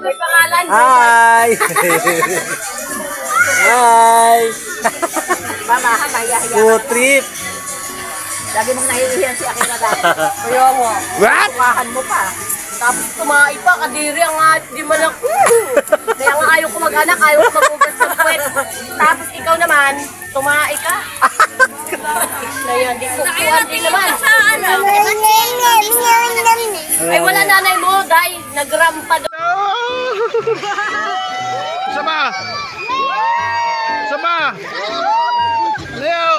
May pangalan. Hi! Hi! Mama, mahiya-hiya. Food trip! Lagi mong nahihiyan si Akira dati. Kaya mo. What? Tumahan mo pa. Tapos tumahi pa, kadiri ang nga, di man ako. Kaya nga ayaw ko mag-anak, ayaw ko mag-ugas ng puwet. Tapos ikaw naman, tumahi ka. Ngayon, di kukuhan din naman. Ay, wala nanay mo, dahil nagrampa doon. Sama! Sama! Leo!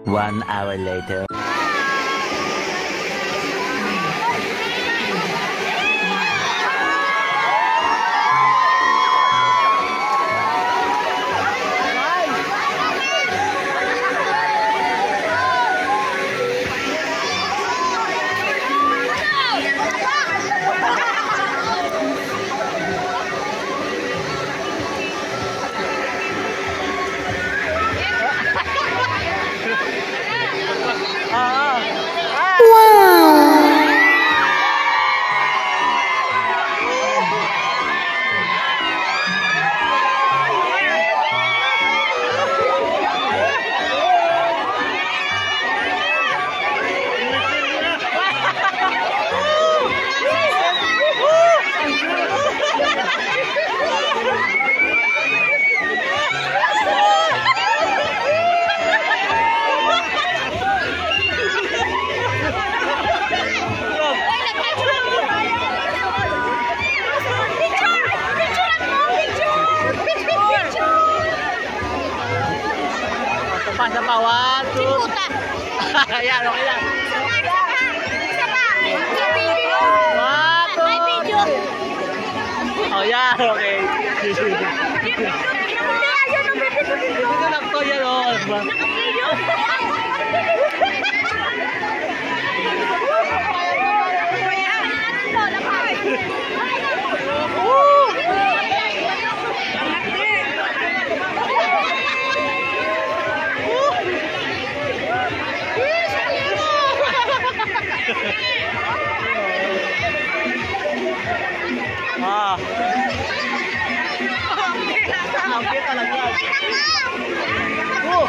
One hour later. Pasa pa, 1, 2. Ayan, okay lang. Isa pa. Video. 1, 2. May video. Oh, yan, okay. Ayan ang video. Dito lang to yan, oh. Naka-video. Ah. Okay talaga. Oh.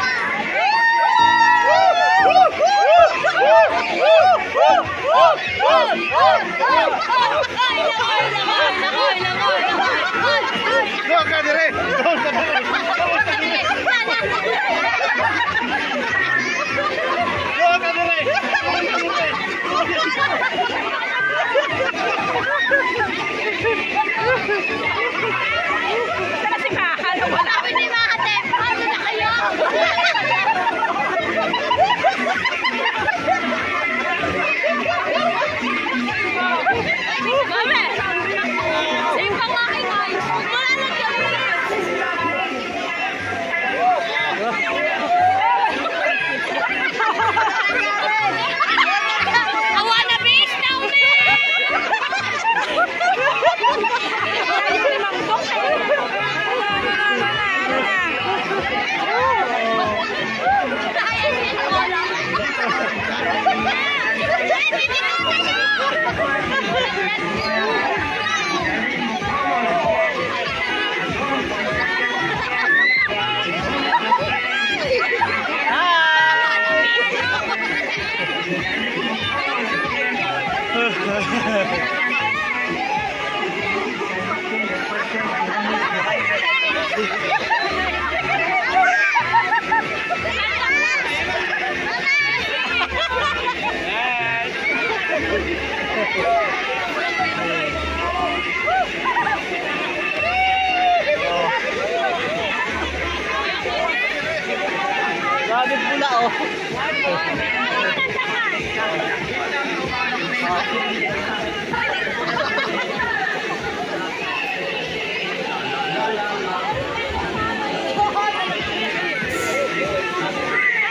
Grabe pula oh.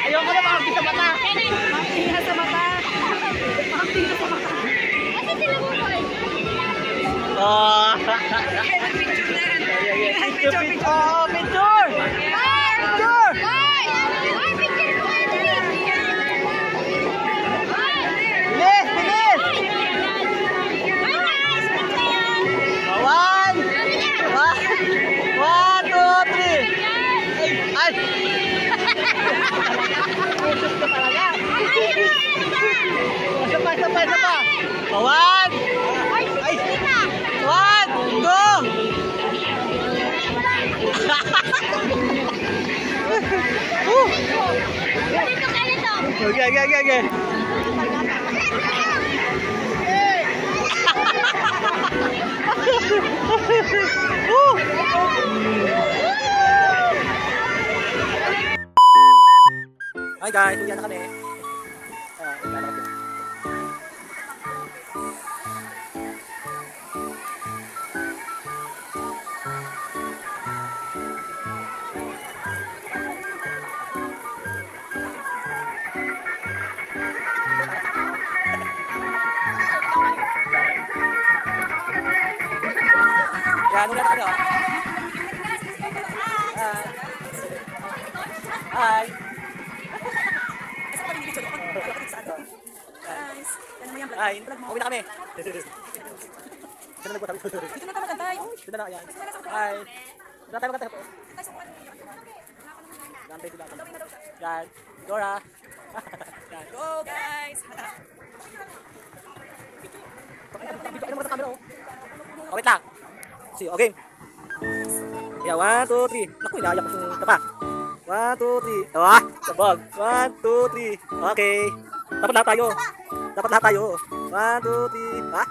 Ayoko na makakita sa mata. Tingnan sa mata. Tingnan sa mata. Asa sila mo ko? Oh. Picture. Oh, picture. Picture. Bilis, bilis. One. One, two, three. Ay. Isa pa. One. Ay. One, two. Okay. Hi guys, uwi na kami. Yan, uwi na kami. Hi. Hi, uwi na kami. Sino nagpunta? Dito na tayo magantay. Dito na, ayan. Hi. Dito na tayo magantay. Gantay sila. Yan. Dora. Yan. Go guys. Ano mo sa camera oh? Oh, wait lang. See, okay. Yeah, 1, 2, 3. Naku, inaayak ko yung tapa. 1, 2, 3. Ah, sabag. 1, 2, 3. Okay. Dapat lahat tayo. 1, 2, 3. Ah.